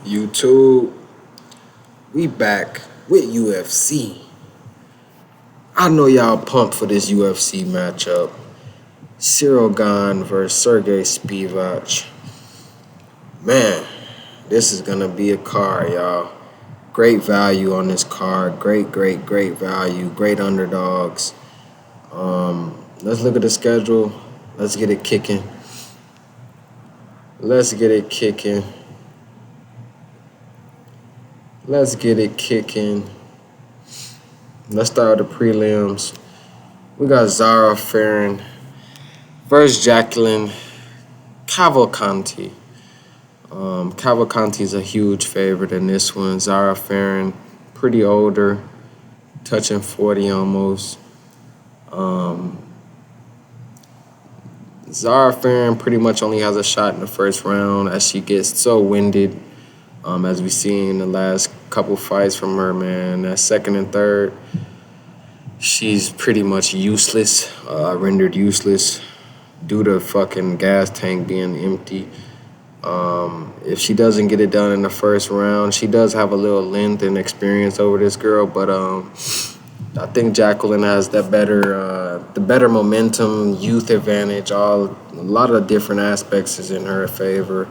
YouTube, we back with UFC. I know y'all pumped for this UFC matchup. Ciryl Gane versus Sergey Spivac. Man, this is gonna be a card, y'all. Great value on this card. Great value. Great underdogs. Let's look at the schedule. Let's get it kicking. Let's get it kicking. Let's get it kicking. Let's start with the prelims. We got Zara Farron versus Jacqueline Cavalcanti. Cavalcanti's a huge favorite in this one. Zara Farron, pretty older, touching 40 almost. Zara Farron pretty much only has a shot in the first round as she gets so winded. As we see in the last couple fights from her, man. That second and third, she's pretty much useless, rendered useless due to fucking gas tank being empty. If she doesn't get it done in the first round, she does have a little length and experience over this girl, but I think Jacqueline has the better momentum, youth advantage. A lot of different aspects is in her favor.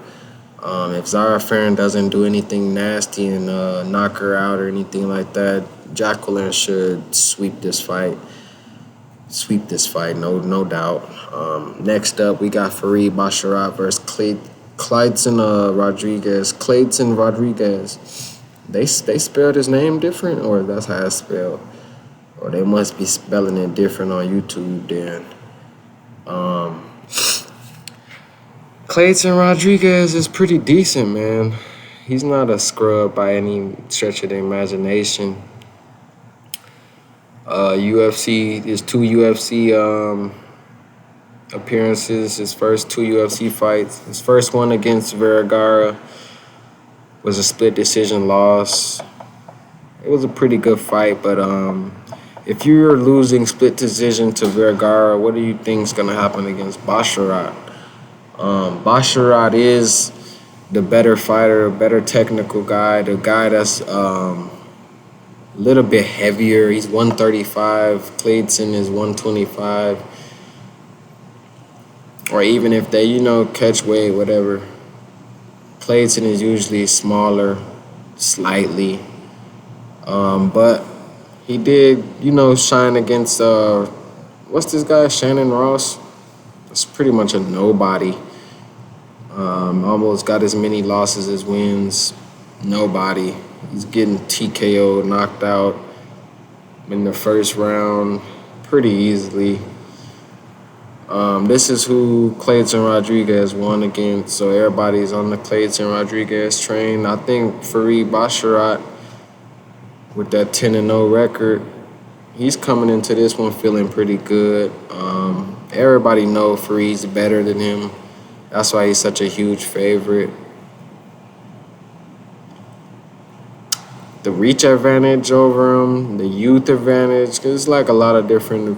If Zara Farron doesn't do anything nasty and knock her out or anything like that, Jacqueline should sweep this fight. No doubt. Next up, we got Farid Basharat versus Clayton Rodriguez. Clayton Rodriguez. They spelled his name different, or that's how it's spelled, or they must be spelling it different on YouTube. Then, Clayton Rodriguez is pretty decent, man. He's not a scrub by any stretch of the imagination. His two UFC appearances, his first two UFC fights. His first one against Vergara was a split decision loss. It was a pretty good fight, but if you're losing split decision to Vergara, what do you think is going to happen against Basharat? Basharat is the better fighter, better technical guy, the guy that's a little bit heavier. He's 135. Clayton is 125. Or even if they, catch weight, whatever. Clayton is usually smaller, slightly. But he did, shine against, what's this guy, Shannon Ross? It's pretty much a nobody. Almost got as many losses as wins. Nobody. He's getting TKO, knocked out in the first round pretty easily. This is who Clayton Rodriguez won against, so everybody's on the Clayton Rodriguez train. I think Farid Basharat, with that 10-0 record, he's coming into this one feeling pretty good. Everybody know Farid's better than him. That's why he's such a huge favorite. The reach advantage over him, the youth advantage, because it's like a lot of different,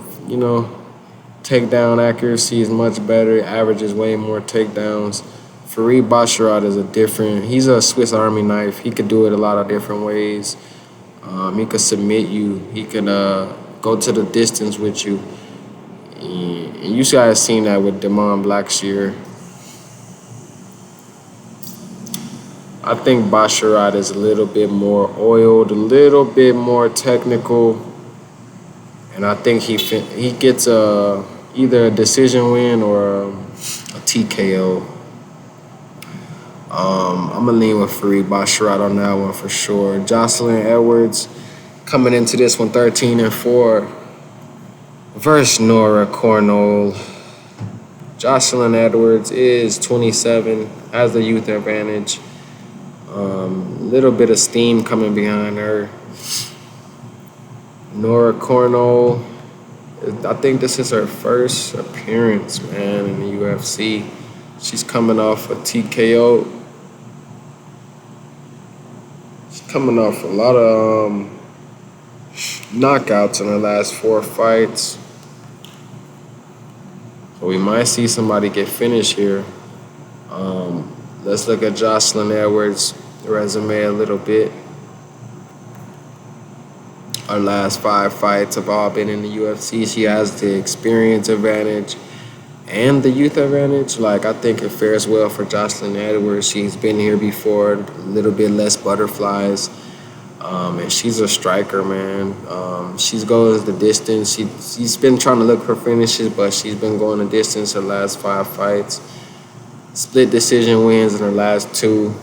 takedown accuracy is much better, averages way more takedowns. Farid Basharat is he's a Swiss Army knife. He could do it a lot of different ways. He could submit you. He could go to the distance with you. And you guys seen that with Damon Blackshear. I think Basharat is a little bit more oiled, a little bit more technical, and I think he gets either a decision win or a TKO. I'm gonna lean with Farid Basharat on that one for sure. Jocelyn Edwards coming into this one 13-4 versus Nora Cornell. Jocelyn Edwards is 27, has the youth advantage. Little bit of steam coming behind her. Nora Cornell, I think this is her first appearance, man, in the UFC. She's coming off a TKO. She's coming off a lot of knockouts in her last 4 fights. So we might see somebody get finished here. Let's look at Jocelyn Edwards. resume a little bit. Her last 5 fights have all been in the UFC. She has the experience advantage and the youth advantage. Like, I think it fares well for Jocelyn Edwards. She's been here before, a little bit less butterflies. And she's a striker, man. She goes the distance. She's been trying to look for finishes, but she's been going the distance her last 5 fights. Split decision wins in her last two.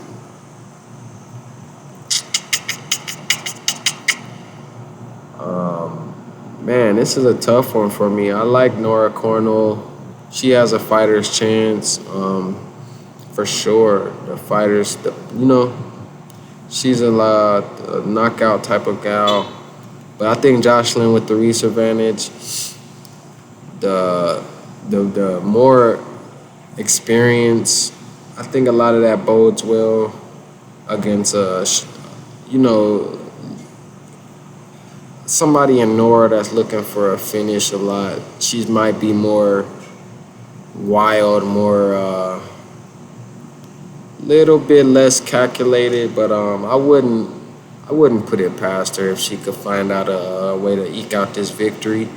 Man, this is a tough one for me. I like Nora Cornell. She has a fighter's chance, for sure. The fighters, she's a knockout type of gal. But I think Jocelyn with the reach advantage, the the more experience, I think a lot of that bodes well against you know somebody in Nora that's looking for a finish a lot. She might be more wild, more little bit less calculated, but I wouldn't put it past her if she could find out a way to eke out this victory.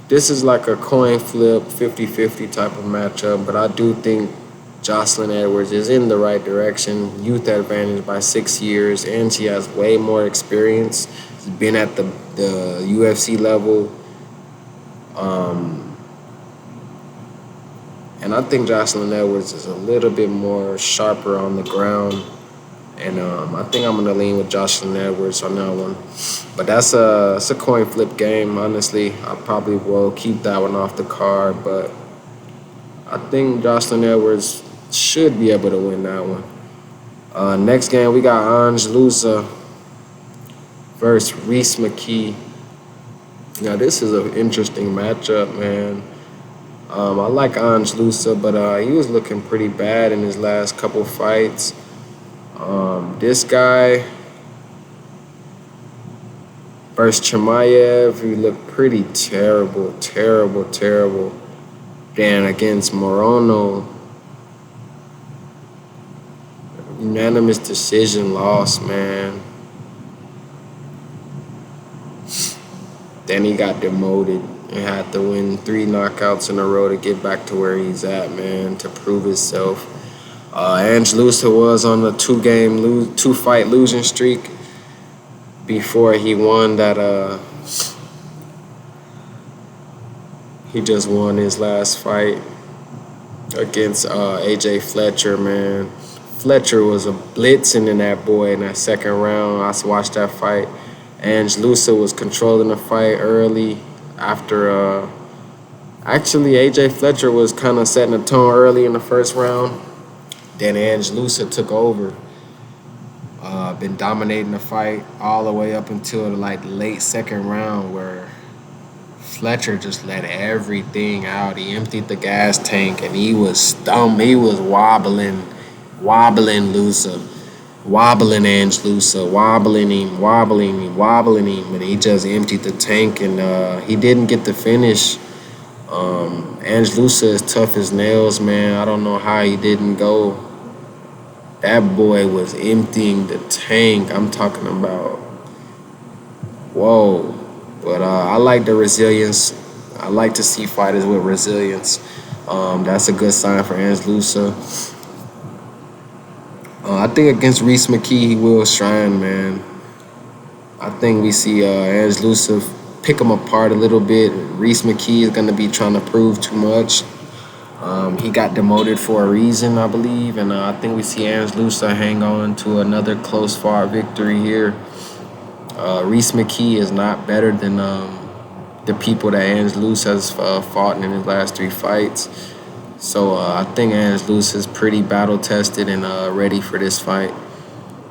This is like a coin flip, 50-50 type of matchup, but I do think Jocelyn Edwards is in the right direction. Youth advantage by 6 years, and she has way more experience. She's been at the UFC level. Um, and I think Jocelyn Edwards is a little bit more sharper on the ground. And I think I'm gonna lean with Jocelyn Edwards on that one. But it's a coin flip game. Honestly, I probably will keep that one off the card. But I think Jocelyn Edwards should be able to win that one. Next game we got Ange Lusa versus Reese McKee. Now this is an interesting matchup, man. I like Ange Lusa, but he was looking pretty bad in his last couple fights. This guy versus Chimaev, he looked pretty terrible, terrible, terrible. Then against Morono, unanimous decision loss, man. Then he got demoted and had to win 3 knockouts in a row to get back to where he's at, man, to prove himself. Ange Lusa was on a 2-fight losing streak before he won that. He just won his last fight against AJ Fletcher, man. Fletcher was a blitzing in that boy in that second round. I watched that fight. Ange Lusa was controlling the fight early after. Actually, AJ Fletcher was kind of setting the tone early in the first round. Then Ange Lusa took over. Been dominating the fight all the way up until like late second round, where Fletcher just let everything out. He emptied the gas tank and he was stumped. He was wobbling Lusa, wobbling Ange Lusa, wobbling him, and he just emptied the tank and he didn't get the finish. Ange Lusa is tough as nails, man. I don't know how he didn't go. That boy was emptying the tank. I'm talking about, whoa. But I like the resilience. I like to see fighters with resilience. That's a good sign for Ange Lusa. I think against Reese McKee, he will shine, man. I think we see Ange Lusa pick him apart a little bit. Reese McKee is going to be trying to prove too much. He got demoted for a reason, I believe, and I think we see Ange Lusa hang on to another close-fought victory here. Reese McKee is not better than the people that Ange Lusa has fought in his last 3 fights. So I think Ange Lusa is pretty battle-tested and ready for this fight.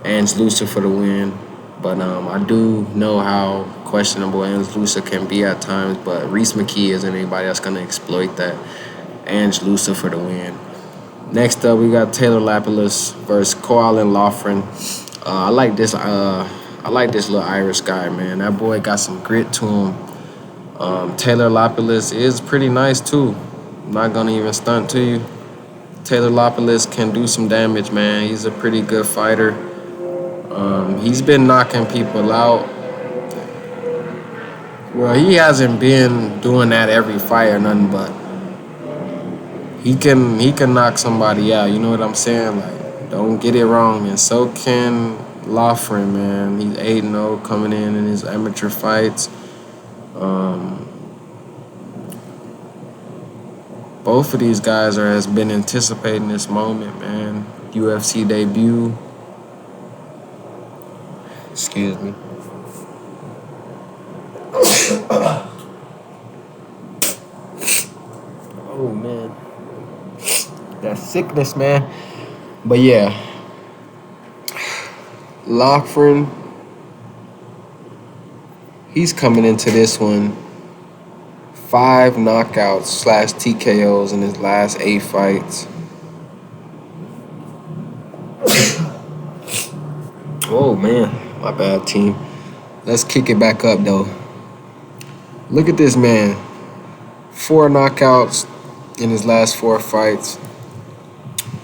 Ange Lusa for the win. But I do know how questionable Ange Lusa can be at times, but Reese McKee isn't anybody that's going to exploit that. Ange Lusa for the win. Next up, we got Taylor Lapilus versus Koalin Loughran. I like this. I like this little Irish guy, man. That boy got some grit to him. Taylor Lapilus is pretty nice too. I'm not gonna even stunt to you. Taylor Lapilus can do some damage, man. He's a pretty good fighter. He's been knocking people out. Well, he hasn't been doing that every fight or nothing, but he can knock somebody out. You know what I'm saying? Like, don't get it wrong. And so can Loughran, man. He's 8-0 coming in his amateur fights. Um, both of these guys has been anticipating this moment, man. UFC debut. Excuse me. Oh man, that sickness, man. But yeah, Loughran, he's coming into this one 5 knockouts slash TKOs in his last 8 fights. Oh man, my bad, team. Let's kick it back up though. Look at this man. 4 knockouts in his last 4 fights.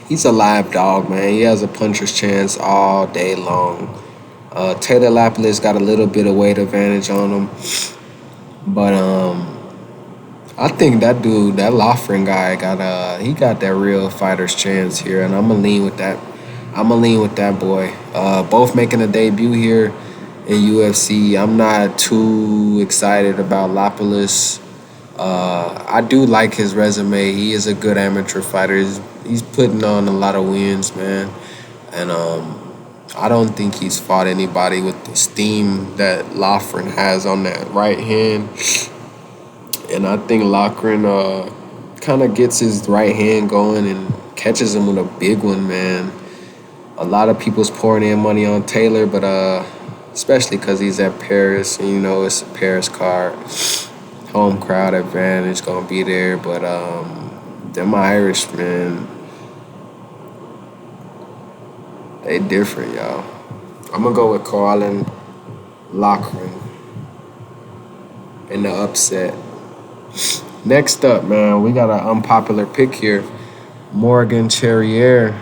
He's a live dog, man. He has a puncher's chance all day long. Taylor Lapilus got a little bit of weight advantage on him. But I think that dude, that Loughran guy, he got that real fighter's chance here, and I'm gonna lean with that. I'm gonna lean with that boy. Both making a debut here in UFC. I'm not too excited about Lapilus. I do like his resume. He is a good amateur fighter. He's putting on a lot of wins, man. And I don't think he's fought anybody with the steam that Loughran has on that right hand. And I think Loughran kind of gets his right hand going and catches him with a big one, man. A lot of people's pouring in money on Taylor, but especially because he's at Paris, and you know it's a Paris card. Home crowd advantage gonna be there, but them Irish, man, they different, y'all. I'm gonna go with Colin Loughran in the upset. Next up, man, we got an unpopular pick here. Morgan Ciryl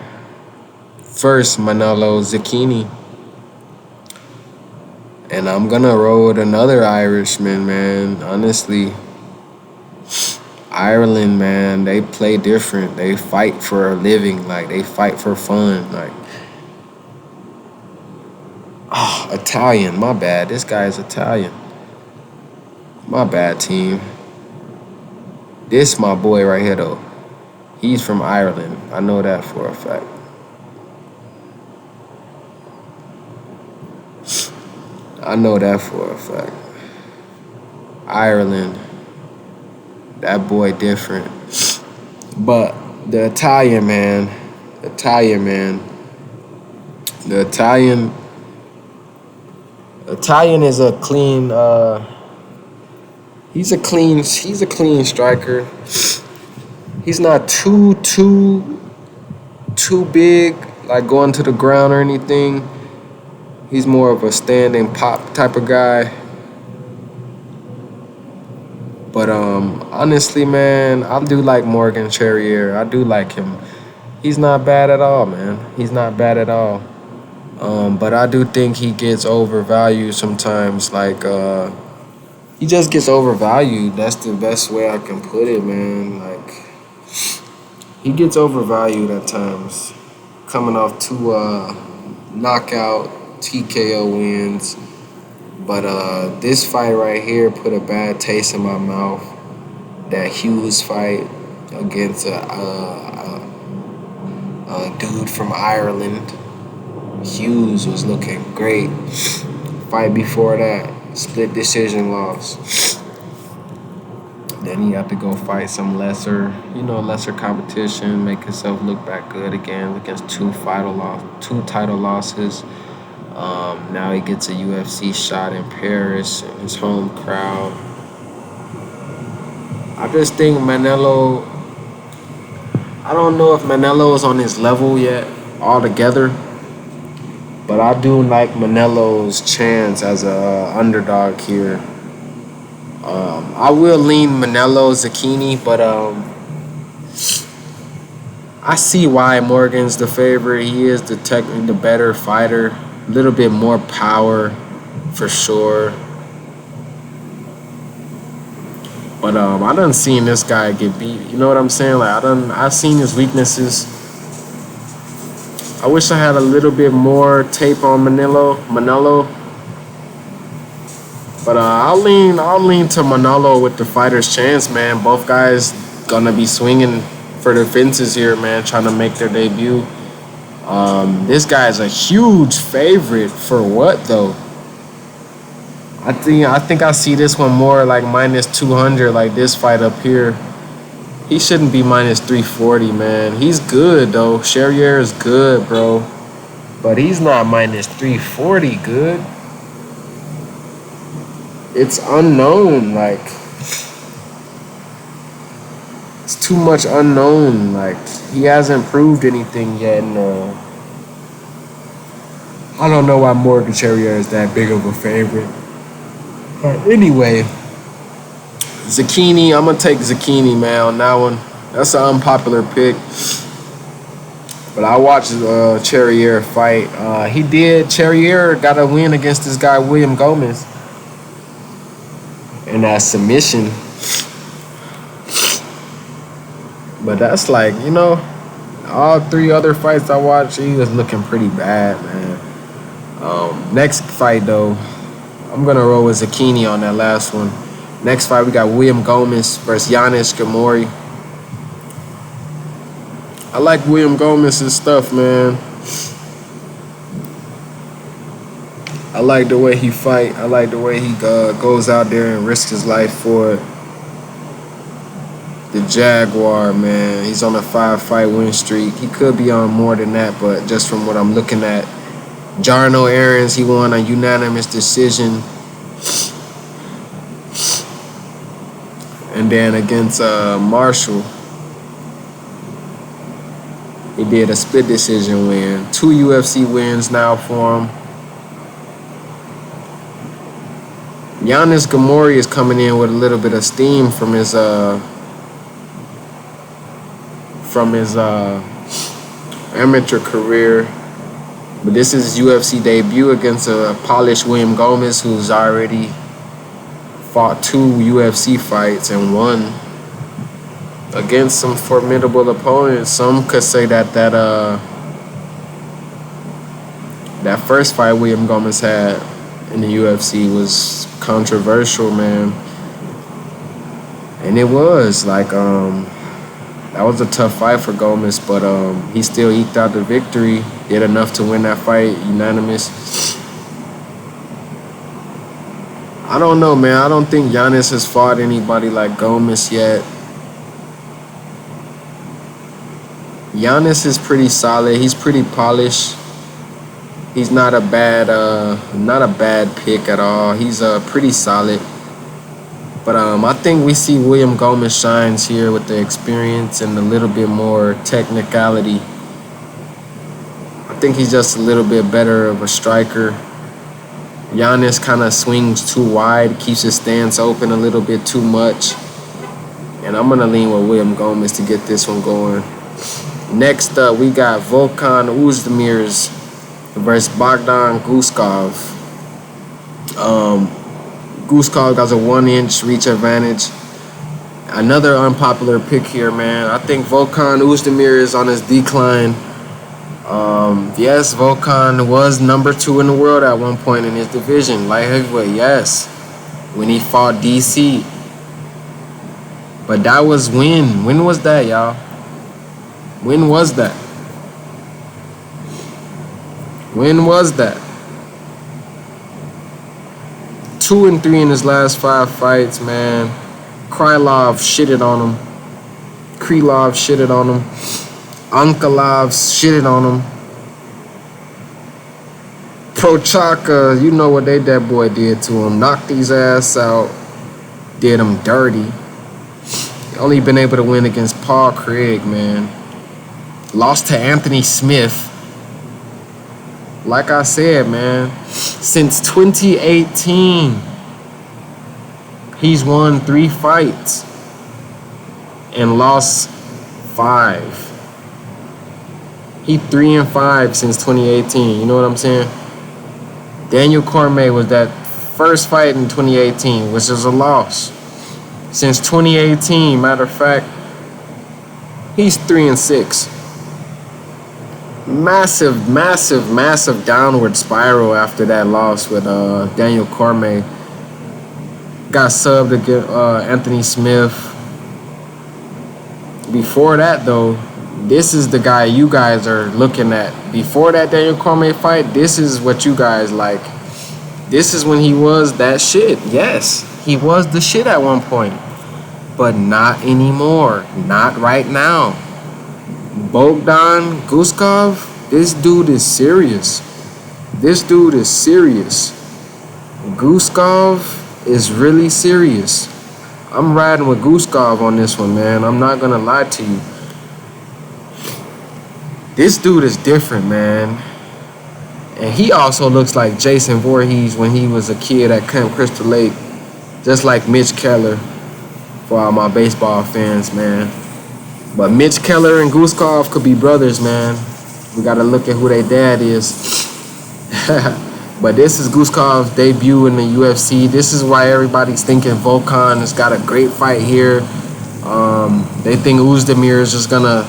versus Manolo Zucchini. And I'm gonna roll with another Irishman, man. Honestly, Ireland, man, they play different. They fight for a living. Like, they fight for fun. Like, Italian. My bad. This guy is Italian. My bad, team. This my boy right here, though. He's from Ireland. I know that for a fact. I know that for a fact. Ireland. That boy different. But the Italian man, the Italian is a clean, he's a clean striker. He's not too big, like going to the ground or anything. He's more of a standing pop type of guy. But honestly, man, I do like Morgan Ciryl. I do like him. He's not bad at all, man. He's not bad at all. But I do think he gets overvalued sometimes. Like, he just gets overvalued. That's the best way I can put it, man. Like, he gets overvalued at times. Coming off 2 knockout TKO wins. But this fight right here put a bad taste in my mouth. That Hughes fight against a dude from Ireland. Hughes was looking great. Fight before that, split decision loss. Then he had to go fight some lesser competition, make himself look back good again against 2 title losses. Now he gets a UFC shot in Paris in his home crowd. I just think Manelo, I don't know if Manelo is on his level yet altogether, but I do like Manelo's chance as a underdog here. I will lean Manolo Zucchini, but I see why Morgan's the favorite. He is the better fighter. A little bit more power for sure. But I done seen this guy get beat. You know what I'm saying? Like I've seen his weaknesses. I wish I had a little bit more tape on Manolo. But I'll lean to Manolo with the fighter's chance, man. Both guys gonna be swinging for the fences here, man, trying to make their debut. This guy's a huge favorite for what though? I think I see this one more like minus 200, like this fight up here. He shouldn't be minus 340, man. He's good though. Ciryl is good, bro. But he's not minus 340 good. It's unknown, like it's too much unknown. Like he hasn't proved anything yet. And I don't know why Morgan Ciryl is that big of a favorite. But anyway, Zucchini, I'm gonna take Zucchini, man, on that one. That's an unpopular pick. But I watched Ciryl fight. Ciryl got a win against this guy, William Gomez. In that submission. But that's like, you know, all three other fights I watched, he was looking pretty bad, man. Next fight, though, I'm going to roll with Zucchini on that last one. Next fight, we got William Gomez versus Giannis Gamori. I like William Gomez's stuff, man. I like the way he fight. I like the way he goes out there and risks his life for it. The Jaguar, man. He's on a 5-fight win streak. He could be on more than that, but just from what I'm looking at, Jarno Aarons, he won a unanimous decision. And then against Marshall, he did a split decision win. 2 UFC wins now for him. Giannis Gamori is coming in with a little bit of steam from his amateur career. But this is his UFC debut against a polished William Gomez, who's already fought 2 UFC fights and won against some formidable opponents. Some could say that first fight William Gomez had in the UFC was controversial, man. And it was like that was a tough fight for Gomez, but he still eked out the victory. Did enough to win that fight, unanimous. I don't know, man. I don't think Giannis has fought anybody like Gomez yet. Giannis is pretty solid. He's pretty polished. He's not a bad pick at all. He's pretty solid. But I think we see William Gomez shines here with the experience and a little bit more technicality. I think he's just a little bit better of a striker. Giannis kind of swings too wide, keeps his stance open a little bit too much. And I'm going to lean with William Gomez to get this one going. Next up, we got Volkan Oezdemirs versus Bogdan Guskov. Guskov has a 1-inch reach advantage. Another unpopular pick here, man. I think Volkan Oezdemir is on his decline. Yes, Volkan was number 2 in the world at one point in his division, light heavyweight, yes, when he fought DC. But that was when? When was that, y'all? When was that? When was that? 2 and 3 in his last 5 fights, man. Krylov shitted on him. Krylov shitted on him. Ankalov shitted on him. Prochaka, you know what that boy did to him. Knocked his ass out. Did him dirty. Only been able to win against Paul Craig, man. Lost to Anthony Smith. Like I said, man, since 2018, he's won 3 fights and lost 5. He 3-5 since 2018. You know what I'm saying? Daniel Cormier was that first fight in 2018, which is a loss. Since 2018, matter of fact, he's 3-6. Massive downward spiral after that loss with Daniel Cormier. Got subbed against Anthony Smith. Before that, though, this is the guy you guys are looking at. Before that Daniel Cormier fight, this is what you guys like. This is when he was that shit. Yes, he was the shit at one point. But not anymore. Not right now. Bogdan Guskov, this dude is serious. Guskov is really serious. I'm riding with Guskov on this one, man. I'm not gonna lie to you. This dude is different, man. And he also looks like Jason Voorhees when he was a kid at Camp Crystal Lake. Just like Mitch Keller, for all my baseball fans, man. But Mitch Keller and Guskov could be brothers, man. We got to look at who their dad is. But this is Guskov's debut in the UFC. This is why everybody's thinking Volkan has got a great fight here. They think Oezdemir is just going to...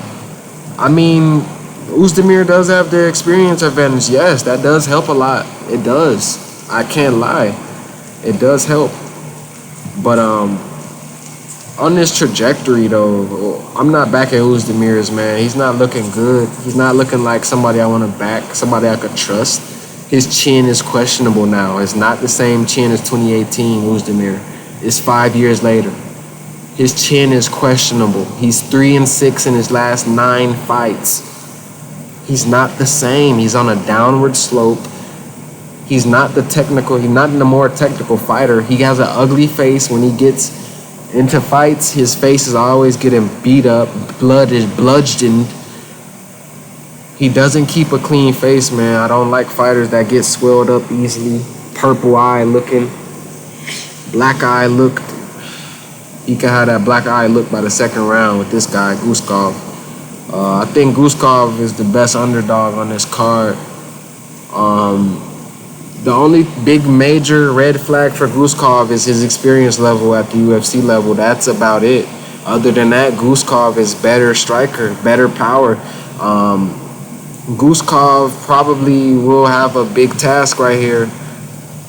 I mean, Oezdemir does have the experience advantage. Yes, that does help a lot. It does. I can't lie. It does help. But on this trajectory, though, I'm not backing Oezdemir's, man. He's not looking good. He's not looking like somebody I want to back, somebody I could trust. His chin is questionable now. It's not the same chin as 2018 Oezdemir. It's 5 years later. His chin is questionable. He's 3-6 in his last 9 fights. He's not the same. He's on a downward slope. He's not the more technical fighter. He has an ugly face when he gets into fights. His face is always getting beat up. Blood is bludgeoned. He doesn't keep a clean face, man. I don't like fighters that get swelled up easily. Purple eye looking. Black eye look. He can have that black eye look by the second round with this guy, Guskov. I think Guskov is the best underdog on this card. The only big major red flag for Guskov is his experience level at the UFC level. That's about it. Other than that, Guskov is better striker, better power. Guskov probably will have a big task right here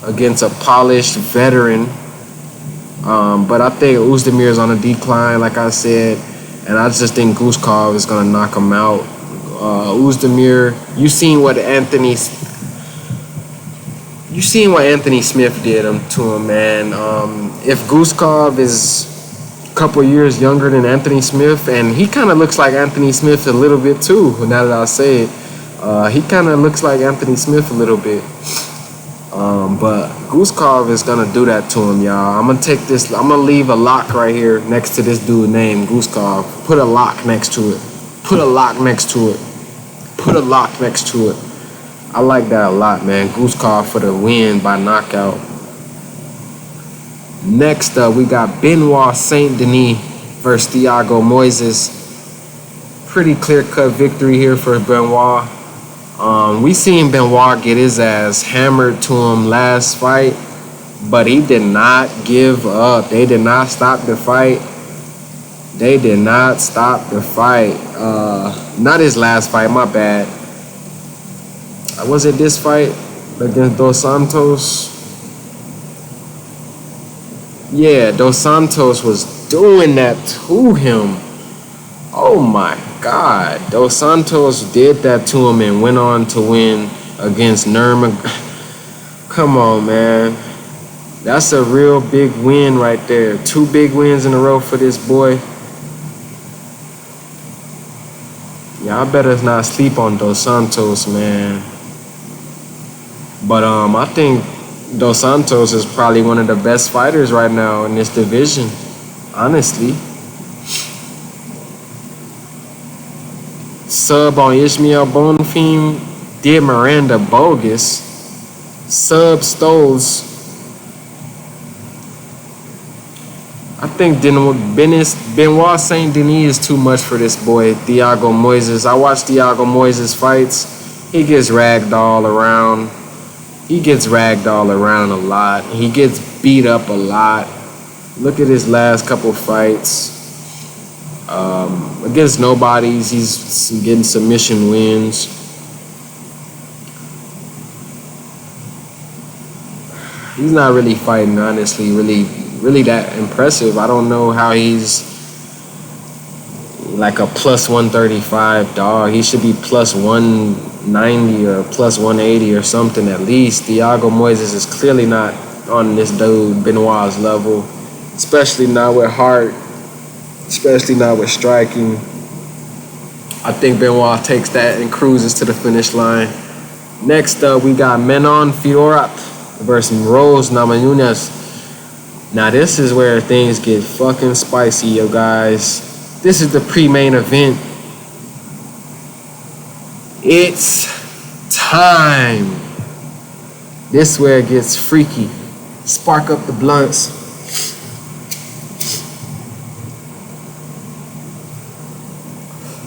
against a polished veteran. But I think Oezdemir is on a decline, like I said, and I just think Guskov is going to knock him out. Oezdemir, you seen what Anthony Smith did to him, man. If Guskov is a couple years younger than Anthony Smith, and he kind of looks like Anthony Smith a little bit too, now that I say it. He kind of looks like Anthony Smith a little bit. But Guskov is going to do that to him, y'all. I'm going to leave a lock right here next to this dude named Guskov. Put a lock next to it. I like that a lot, man. Guskov for the win by knockout. Next up, we got Benoit Saint Denis versus Thiago Moises. Pretty clear-cut victory here for Benoit. We seen Benoit get his ass hammered to him last fight, but he did not give up. They did not stop the fight. Not his last fight, my bad. Was it this fight against Dos Santos? Yeah, Dos Santos was doing that to him. Oh my God. Dos Santos did that to him and went on to win against Nurmagomedov. Come on, man. That's a real big win right there. 2 big wins in a row for this boy. Y'all better not sleep on Dos Santos, man. But I think Dos Santos is probably one of the best fighters right now in this division, honestly. Sub on Ishmael Bonfim, did Miranda bogus. Sub Stoles. I think Benoit Saint Denis is too much for this boy, Thiago Moises. I watch Thiago Moises fights. He gets ragged all around. he gets ragged all around a lot. He gets beat up a lot. Look at his last couple fights. Against nobodies, he's getting submission wins. He's not really fighting, honestly, really that impressive. I don't know how he's like a plus 135 dog. He should be plus 190 or plus 180 or something at least. Thiago Moises is clearly not on this dude Benoit's level, especially not with heart, especially not with striking. I think Benoit takes that and cruises to the finish line. Next up, we got Menon Fiorot versus Rose Namajunas. Now this is where things get fucking spicy, yo guys. This is the pre-main event. It's time. This is where it gets freaky. Spark up the blunts.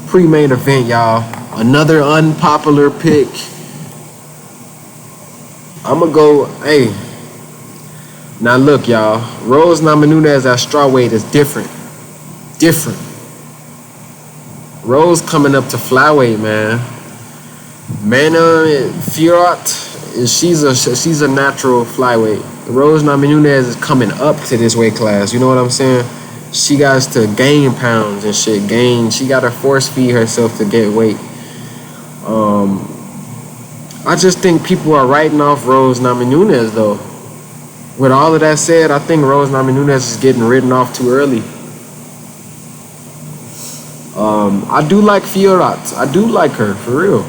Pre-main event, y'all. Another unpopular pick. I'ma go, hey. Now look, y'all. Rose Namajunas at strawweight is different. Rose coming up to flyweight, man. Mana Fiorot, she's a natural flyweight. Rose Namajunas is coming up to this weight class. You know what I'm saying? She got to gain pounds and shit. She got to force feed herself to get weight. I just think people are writing off Rose Namajunas though. With all of that said, I think Rose Namajunas is getting written off too early. I do like Fiorot. I do like her, for real.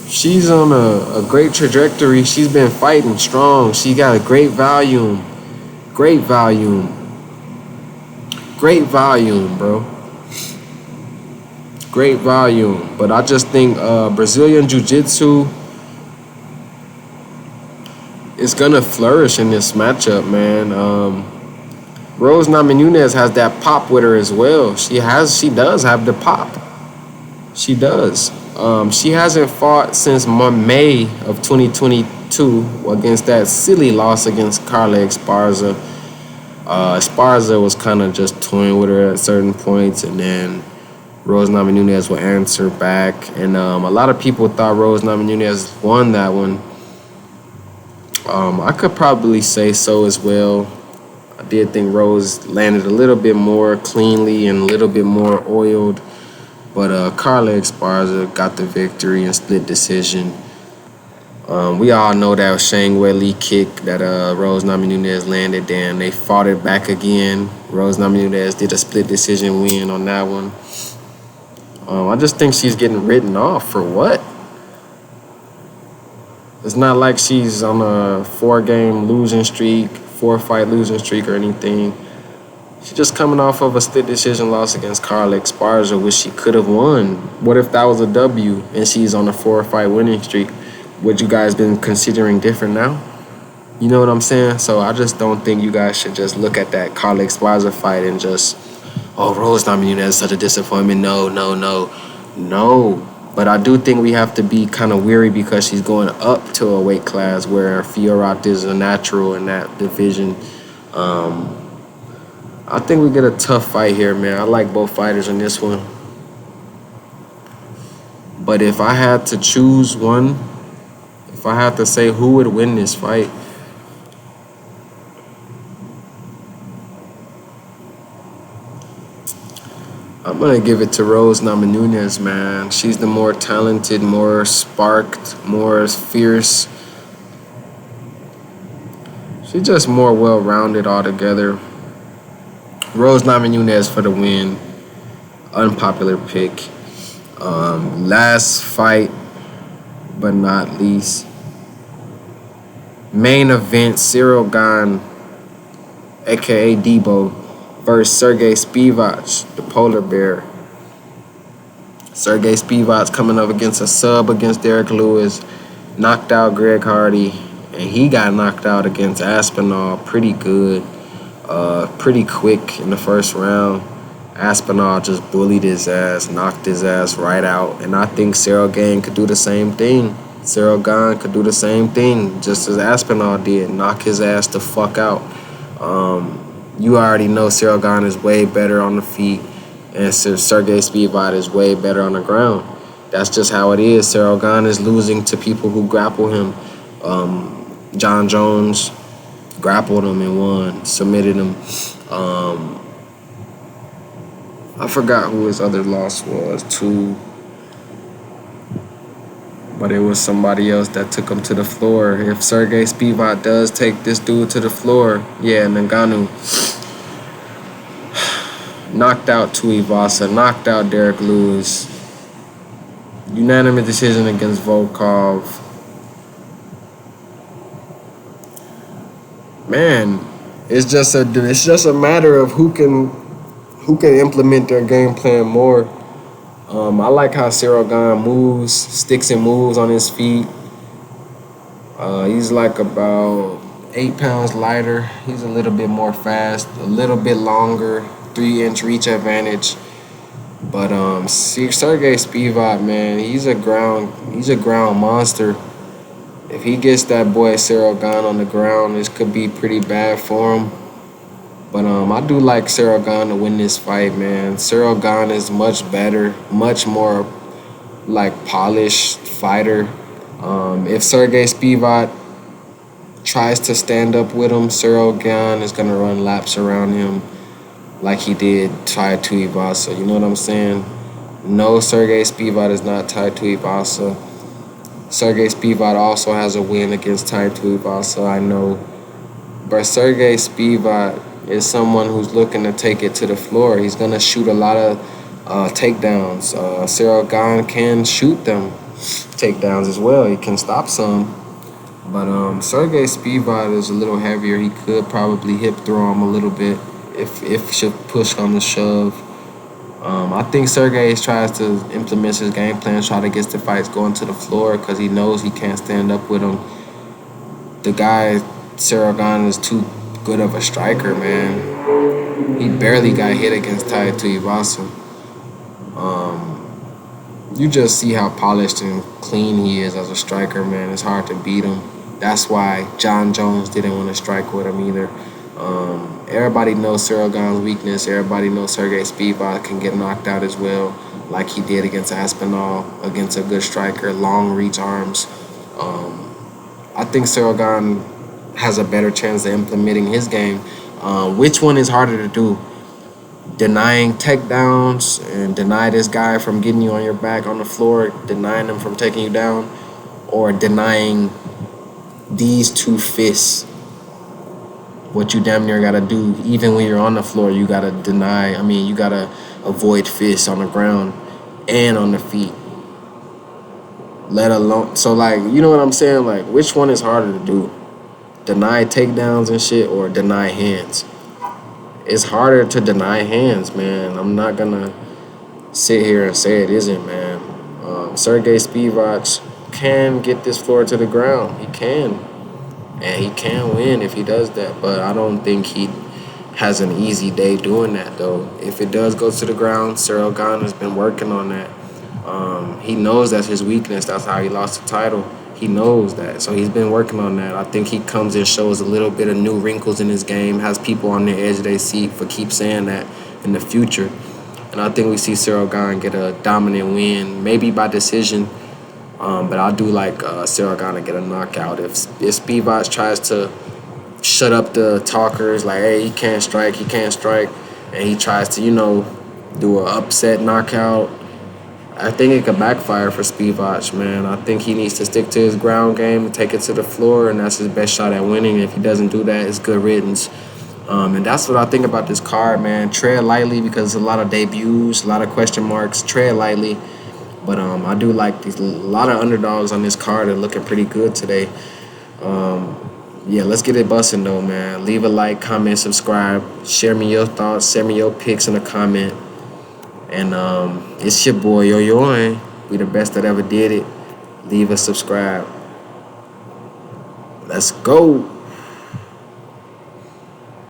She's on a great trajectory. She's been fighting strong. She got a great volume. Great volume, bro. Great volume. But I just think Brazilian Jiu-Jitsu is gonna flourish in this matchup, man. Rose Namajunas has that pop with her as well. She does have the pop. She does. She hasn't fought since May of 2022 against that silly loss against Carla Esparza. Esparza was kind of just toying with her at certain points, and then Rose Namajunas will answer back. And a lot of people thought Rose Namajunas won that one. I could probably say so as well. I did think Rose landed a little bit more cleanly and a little bit more oiled. But Carla Esparza got the victory in split decision. We all know that Shang Weili kick that Rose Namajunas landed. Then they fought it back again. Rose Namajunas did a split decision win on that one. I just think she's getting written off for what? It's not like she's on a 4-fight losing streak or anything. She's just coming off of a split decision loss against Carla Esparza, which she could have won. What if that was a W and she's on a 4-fight winning streak? Would you guys been considering different now? You know what I'm saying? So I just don't think you guys should just look at that Carla Esparza fight and just, oh, Rose Namajunas is such a disappointment. No. But I do think we have to be kind of weary because she's going up to a weight class where Fiorot is a natural in that division. I think we get a tough fight here, man. I like both fighters in this one. But if I had to choose one, if I had to say who would win this fight, I'm going to give it to Rose Namajunas, man. She's the more talented, more sparked, more fierce. She's just more well-rounded altogether. Rose Namajunas for the win. Unpopular pick. Last fight, but not least. Main event, Ciryl Gane, a.k.a. Debo, versus Sergey Spivac, the polar bear. Sergey Spivac coming up against a sub against Derek Lewis, knocked out Greg Hardy, and he got knocked out against Aspinall pretty good, pretty quick in the first round. Aspinall just bullied his ass, knocked his ass right out, and I think Ciryl Gane could do the same thing. Ciryl Gane could do the same thing, just as Aspinall did, knock his ass the fuck out. You already know Ciryl Gane is way better on the feet, and Sergey Spivac is way better on the ground. That's just how it is. Ciryl Gane is losing to people who grapple him. John Jones grappled him and won, submitted him. I forgot who his other loss was to, but it was somebody else that took him to the floor. If Sergey Spivac does take this dude to the floor, yeah, Ngannou knocked out Tuivasa, knocked out Derek Lewis, unanimous decision against Volkov. Man, it's just a matter of who can implement their game plan more. I like how Ciryl Gane moves, sticks and moves on his feet. He's like about 8 pounds lighter. He's a little bit more fast, a little bit longer, 3-inch reach advantage. But Sergey Spivac, man, he's a ground monster. If he gets that boy Ciryl Gane on the ground, this could be pretty bad for him. But I do like Ciryl Gane to win this fight, man. Ciryl Gane is much better, much more like polished fighter. If Sergey Spivac tries to stand up with him, Ciryl Gane is gonna run laps around him like he did Tai Tuivasa. You know what I'm saying? No, Sergey Spivac is not Tai Tuivasa. Sergey Spivac also has a win against Tai Tuivasa, I know. But Sergey Spivac is someone who's looking to take it to the floor. He's going to shoot a lot of takedowns. Ciryl Gane can shoot them takedowns as well. He can stop some. But Sergey Spivac is a little heavier. He could probably hip throw him a little bit if should push come to shove. I think Sergey tries to implement his game plan, try to get the fights going to the floor because he knows he can't stand up with him. The guy, Ciryl Gane, is too good of a striker, man. He barely got hit against Tai Tuivasa. You just see how polished and clean he is as a striker, man. It's hard to beat him. That's why John Jones didn't want to strike with him either. Everybody knows Ciryl Gane's weakness. Everybody knows Sergey Spivac can get knocked out as well, like he did against Aspinall, against a good striker, long reach arms. I think Ciryl Gane has a better chance of implementing his game. Which one is harder to do? Denying takedowns and deny this guy from getting you on your back on the floor, denying him from taking you down, or denying these two fists? What you damn near gotta do, even when you're on the floor, you gotta you gotta avoid fists on the ground and on the feet. Let alone, so like, you know what I'm saying? Like, which one is harder to do? Deny takedowns and shit or deny hands? It's harder to deny hands, man. I'm not gonna sit here and say it isn't, man. Sergey Spivac can get this floor to the ground. He can. And he can win if he does that, but I don't think he has an easy day doing that, though. If it does go to the ground, Ciryl Gane has been working on that. He knows that's his weakness. That's how he lost the title. He knows that, so he's been working on that. I think he comes and shows a little bit of new wrinkles in his game, has people on the edge of their seat for keep saying that in the future. And I think we see Ciryl Gane get a dominant win, maybe by decision. But I do like Ciryl Gane to get a knockout. If Spivac tries to shut up the talkers, like, hey, he can't strike, and he tries to, do an upset knockout, I think it could backfire for Spivac, man. I think he needs to stick to his ground game and take it to the floor, and that's his best shot at winning. If he doesn't do that, it's good riddance. And that's what I think about this card, man. Tread lightly because a lot of debuts, a lot of question marks. Tread lightly. But I do like a lot of underdogs on this card are looking pretty good today. Yeah, let's get it busting though, man. Leave a like, comment, subscribe. Share me your thoughts. Send me your pics in a comment. And it's your boy Yo. We the best that ever did it. Leave a subscribe. Let's go.